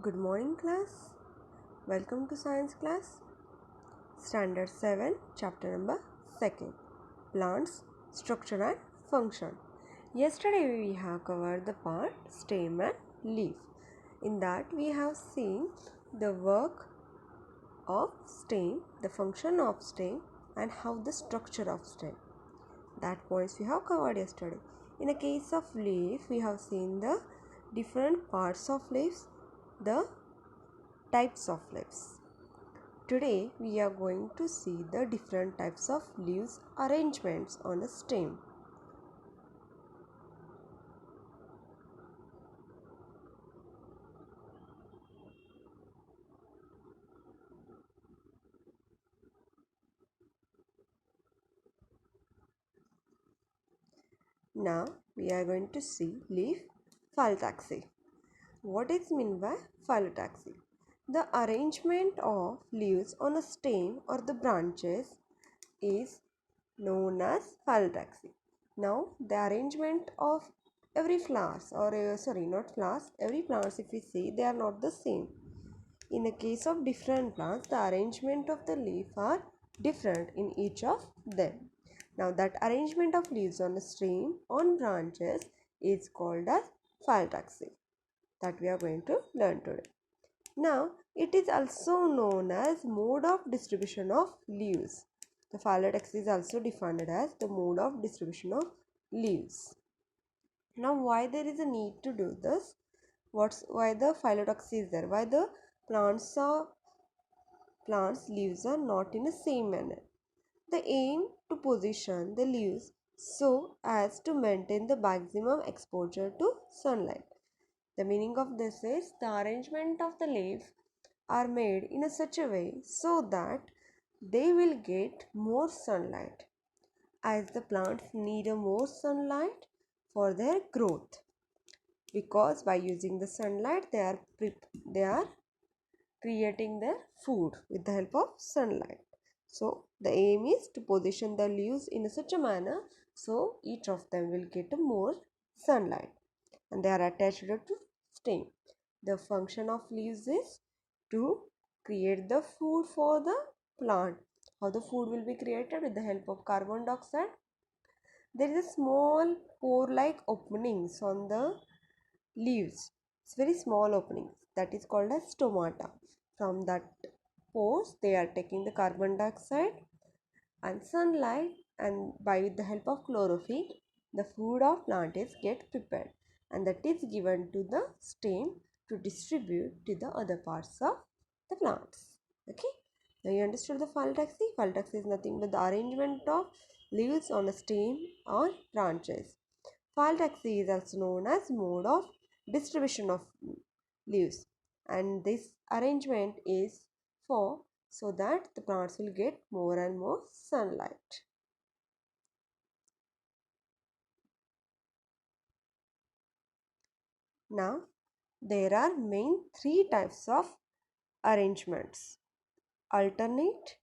Good morning, class. Welcome to science class. Standard 7, chapter number 2. Plants, structure and function. Yesterday we have covered the part stem and leaf. In that we have seen the work of stem, the function of stem and how the structure of stem. That points we have covered yesterday. In a case of leaf, we have seen the different parts of leaves, the types of leaves. Today we are going to see the different types of leaves arrangements on a stem. Now we are going to see leaf phyllotaxy. What is meant by phyllotaxy? The arrangement of leaves on a stem or the branches is known as phyllotaxy. Now the arrangement of every flowers or not flowers, every plants, if we see, they are not the same. In the case of different plants, the arrangement of the leaf are different in each of them. Now that arrangement of leaves on a stem on branches is called as phyllotaxy, that we are going to learn today. Now it is also known as mode of distribution of leaves. The phyllotaxy is also defined as the mode of distribution of leaves. Now why there is a need to do this? Why the phyllotaxy is there? Why the plants leaves are not in the same manner? The aim to position the leaves so as to maintain the maximum exposure to sunlight. The meaning of this is the arrangement of the leaf are made in a such a way so that they will get more sunlight, as the plants need a more sunlight for their growth, because by using the sunlight they are creating their food with the help of sunlight. So the aim is to position the leaves in such a manner so each of them will get more sunlight and they are attached to stem. The function of leaves is to create the food for the plant. How the food will be created? With the help of carbon dioxide. There is a small pore like openings on the leaves. It's very small openings, that is called as stomata. From that pores they are taking the carbon dioxide and sunlight, and by the help of chlorophyll the food of plant is get prepared and that is given to the stem to distribute to the other parts of the plants. Okay, now you understood the phyllotaxy. Phyllotaxy is nothing but the arrangement of leaves on a stem or branches. Phyllotaxy is also known as mode of distribution of leaves, and this arrangement is for so that the plants will get more and more sunlight. Now there are main three types of arrangements. Alternate.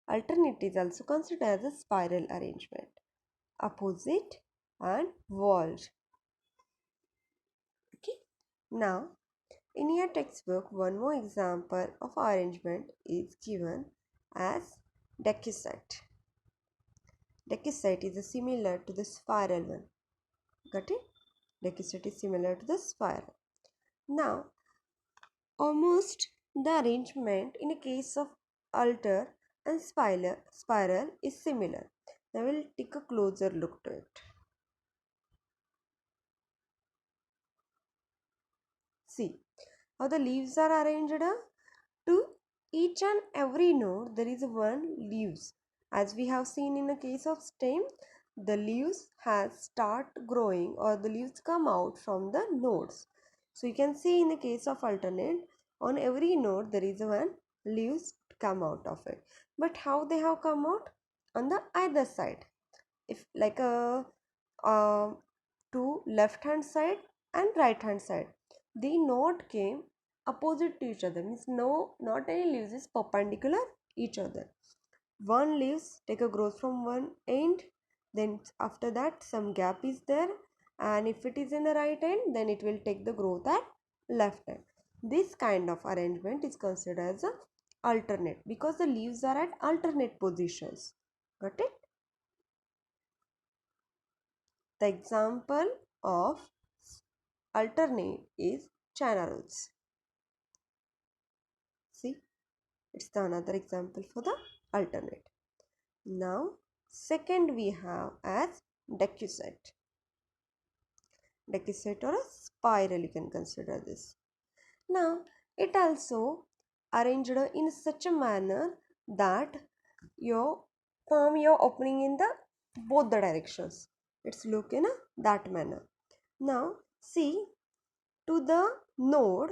Alternate is also considered as a spiral arrangement. Opposite and walled. Okay. Now in your textbook, one more example of arrangement is given as decussate. Decussate is similar to the spiral one. Got it? Decussate is similar to the spiral. Now, almost the arrangement in a case of altar and spiral is similar. Now, we'll take a closer look to it. See how the leaves are arranged. To each and every node there is one leaves. As we have seen in the case of stem, the leaves has start growing or the leaves come out from the nodes. So you can see in the case of alternate, on every node there is one leaves come out of it. But how they have come out? On the either side. If like to left hand side and right hand side, the node came opposite to each other, means no, not any leaves is perpendicular each other. One leaves take a growth from one end, then after that some gap is there, and if it is in the right end then it will take the growth at left end. This kind of arrangement is considered as a alternate because the leaves are at alternate positions. Got it? The example of alternate is China rose. See, it's the another example for the alternate. Now, second we have as decussate. Decussate or a spiral, you can consider this. Now, it also arranged in such a manner that your palm you're opening in the both the directions. It's look in that manner. Now, see, to the node,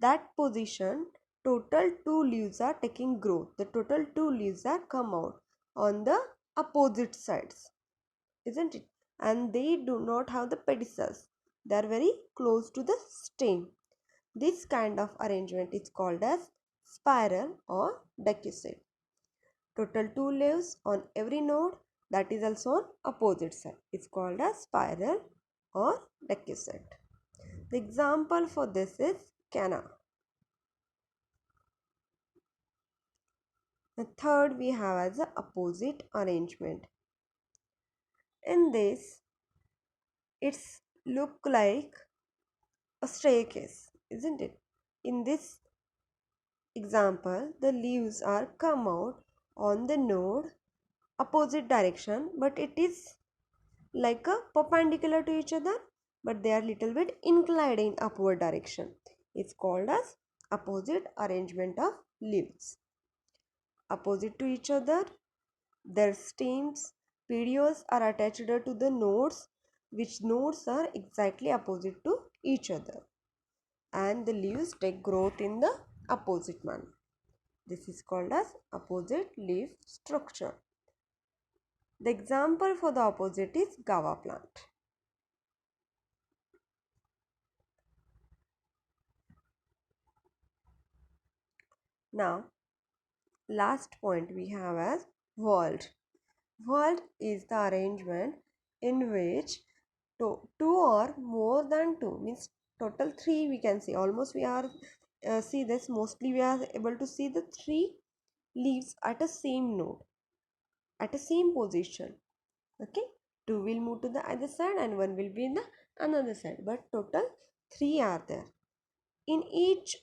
that position, total two leaves are taking growth. The total two leaves are come out on the opposite sides, isn't it? And they do not have the pedicels. They are very close to the stem. This kind of arrangement is called as spiral or decussate. Total two leaves on every node, that is also on opposite side. It's called as spiral or decussate. The example for this is canna. The third we have as a opposite arrangement. In this, it's look like a staircase, isn't it? In this example, the leaves are come out on the node opposite direction, but it is like a perpendicular to each other, but they are little bit inclined in upward direction. It's called as opposite arrangement of leaves. Opposite to each other, their stems, petioles are attached to the nodes, which nodes are exactly opposite to each other, and the leaves take growth in the opposite manner. This is called as opposite leaf structure. The example for the opposite is guava plant. Now, last point we have as whorled. Whorled is the arrangement in which two or more than two, means total three we can see. Almost we are see this, mostly we are able to see the three leaves at a same node, at a same position. Okay, two will move to the other side and one will be in the another side, but total three are there. In each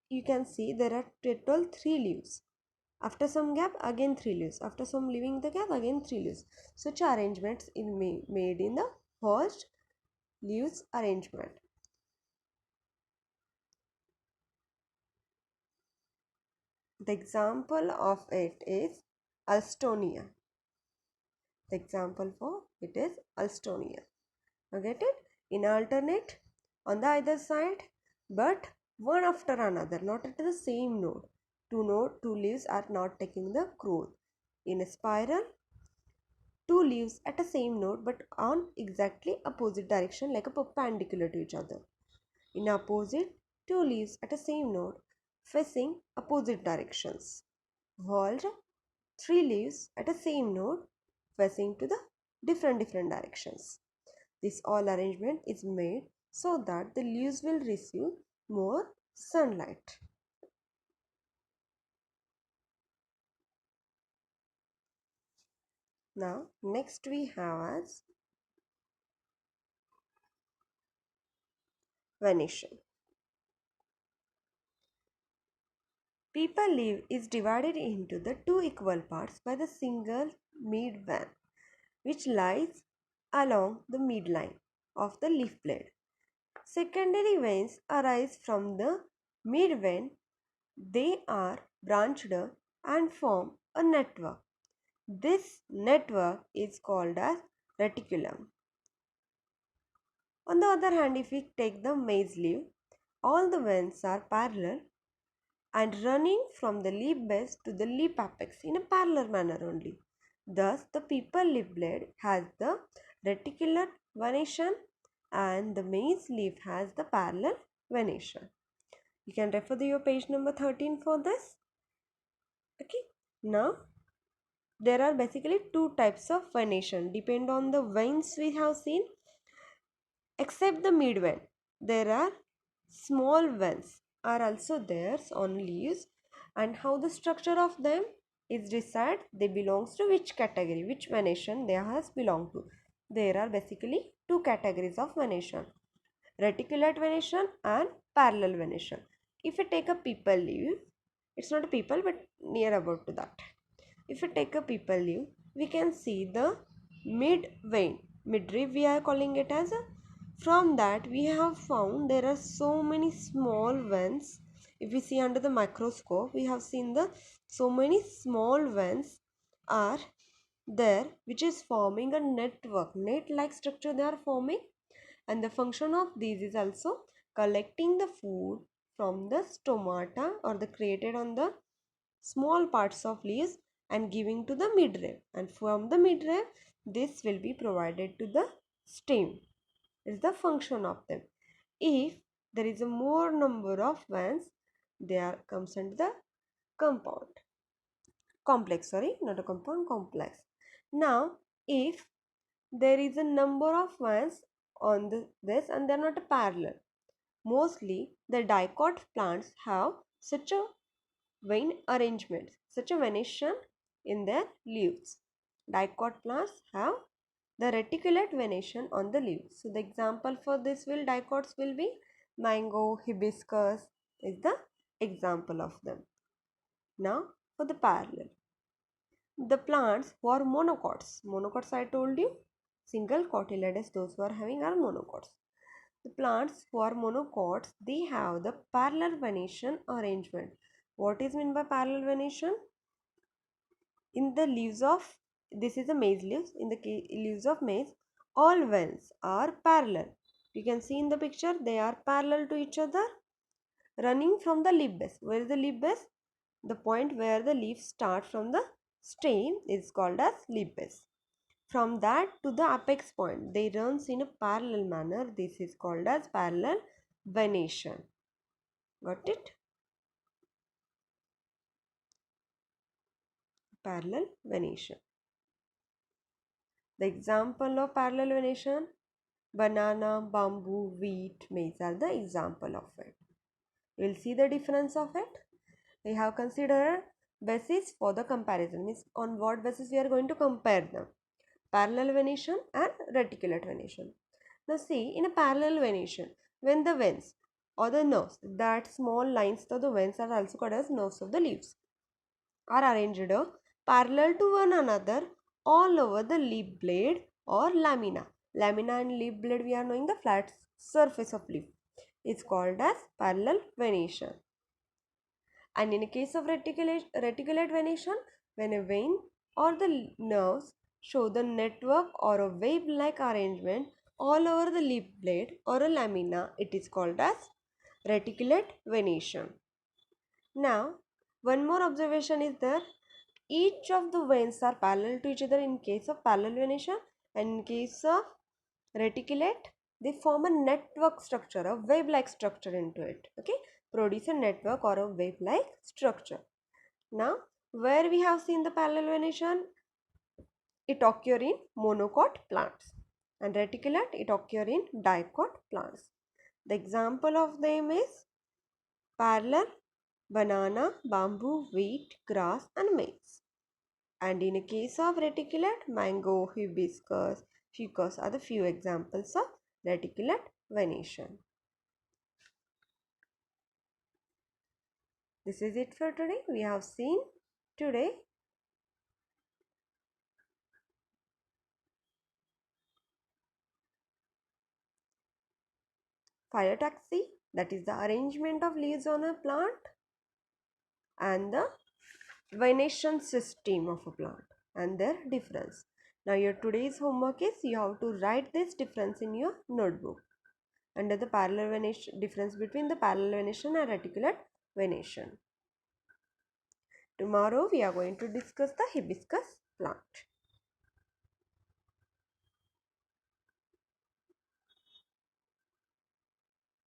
you can see there are total three leaves. After some gap, again three leaves. After some leaving the gap, again three leaves. Such arrangements is made in the first leaves arrangement. The example of it is Alstonia. The example for it is Alstonia. You get it? In alternate on the either side, but one after another, not at the same node. Two leaves are not taking the growth. In a spiral, two leaves at the same node but on exactly opposite direction, like a perpendicular to each other. In opposite, two leaves at the same node facing opposite directions. Whorled, three leaves at the same node facing to the different directions. This all arrangement is made so that the leaves will receive more sunlight. Now next we have as venation. Paper leaf is divided into the two equal parts by the single mid vein, which lies along the midline of the leaf blade. Secondary veins arise from the mid vein. They are branched and form a network. This network is called as reticulum. On the other hand, if we take the maize leaf, all the veins are parallel and running from the leaf base to the leaf apex in a parallel manner only. Thus, the paper leaf blade has the reticular venation and the maize leaf has the parallel venation. You can refer to your page number 13 for this. Okay. Now, there are basically two types of venation. Depend on the veins we have seen. Except the mid vein, there are small veins are also there on leaves, and how the structure of them is decided they belongs to which category, which venation they has belong to. There are basically two categories of venation: reticulate venation and parallel venation. If you take a people leaf, it's not a people but near about to that. If you take a people leaf, we can see the mid vein, midrib we are calling it as. From that we have found there are so many small veins. If we see under the microscope, we have seen the so many small veins are there, which is forming a network, net like structure they are forming, and the function of these is also collecting the food from the stomata or the created on the small parts of leaves and giving to the midrib, and from the midrib this will be provided to the stem. Is the function of them. If there is a more number of veins, they are comes under the compound complex, sorry, not a compound, complex. Now if there is a number of veins on this and they are not parallel, mostly the dicot plants have such a vein arrangement, such a venation in their leaves. Dicot plants have the reticulate venation on the leaves. So the example for this will dicots will be mango, hibiscus is the example of them. Now for the parallel, the plants who are monocots. Monocots I told you, single cotyledons, those who are having are monocots. The plants who are monocots, they have the parallel venation arrangement. What is meant by parallel venation? In the leaves of, this is a maize leaves, in the leaves of maize, all veins are parallel. You can see in the picture they are parallel to each other, running from the leaf base. Where is the leaf base? The point where the leaves start from the stem is called as leaf base. From that to the apex point, they runs in a parallel manner. This is called as parallel venation. Got it? Parallel venation. The example of parallel venation: banana, bamboo, wheat, maize are the example of it. We will see the difference of it. We have considered basis for the comparison, means on what basis we are going to compare them: parallel venation and reticulate venation. Now see, in a parallel venation, when the veins or the nerves, that small lines of the veins are also called as nerves of the leaves, are arranged parallel to one another all over the leaf blade or lamina. Lamina and leaf blade, we are knowing the flat surface of leaf. It's called as parallel venation. And in a case of reticulate venation, when a vein or the nerves show the network or a wave-like arrangement all over the leaf blade or a lamina, it is called as reticulate venation. Now, one more observation is there. Each of the veins are parallel to each other in case of parallel venation, and in case of reticulate, they form a network structure, a wave-like structure into it. Okay, produce a network or a wave-like structure. Now, where we have seen the parallel venation, it occur in monocot plants, and reticulate, it occur in dicot plants. The example of them is parallel banana, bamboo, wheat, grass, and maize. And in a case of reticulate, mango, hibiscus, ficus are the few examples of reticulate venation. This is it for today. We have seen today phyllotaxy, that is the arrangement of leaves on a plant, and the venation system of a plant and their difference. Now your today's homework is you have to write this difference in your notebook under the parallel venation, difference between the parallel venation and reticulate venation. Tomorrow we are going to discuss the hibiscus plant.